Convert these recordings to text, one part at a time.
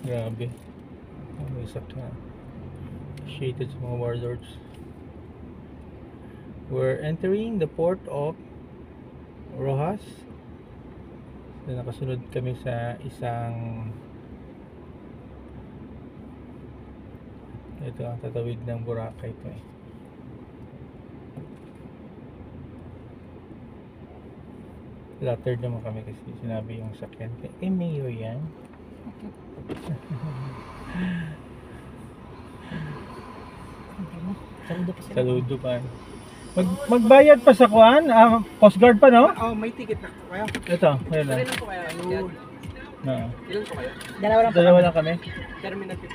Grabe. May sakya. Shaded sa mga warlords. We're entering the port of Rojas. So, nakasunod kami sa isang ito ang tatawid ng Boracay ito eh. Flattered naman kami kasi sinabi yung sakyan kay Mayor yan. Saludo pa sila. Saludo pa. Magbayad pa sa kuan, Coast Guard pa no? Oh, may ticket na po kayo. Ito, ayun na. Ilan po kayo? Ayun. No. Ilan po kayo? Dalawa lang po. Dalawa lang kami. Terminal po.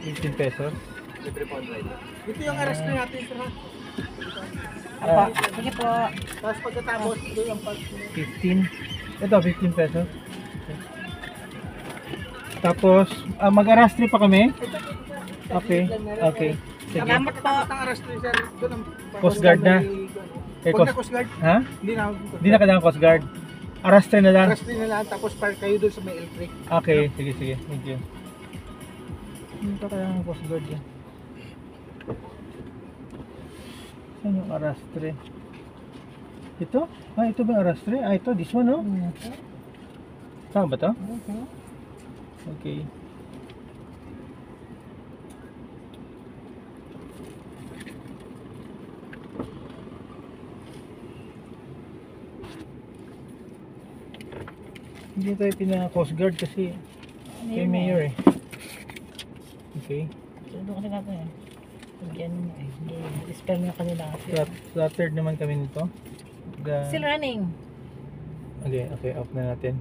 15 pesos. Libre po online. Ito yung arrest na natin, sir. Apa. Sige po. Tapos pagkatapos, ito yung pag... 15. Ito, 15 pesos. Tapos, mag-arrastre pa kami. Okay, okay. Sige. Salamat po. Pagkatapos ng arrest, sir, doon ang... Coast Guard na. Eh, Huwag na Coast Guard. Ha? Hindi na. Hindi na kailangan Coast Guard. Arastre na lang. Arrest na lang, tapos park kayo doon sa may L3. Okay, sige, sige. Thank you. Hindi pa kailangan Coast Guard yan. Saan yung arastre? Ito? Ito ba yung arastre? Ito, this one, no? Tama ba to? Okay. Hindi tayo pina-Coast Guard kasi kay Mayor eh. Okay. Saludo kasi natin eh. Again, i-spell mo kanila kasi. Flattered naman kami nito. Still running. Okay, okay, off na natin.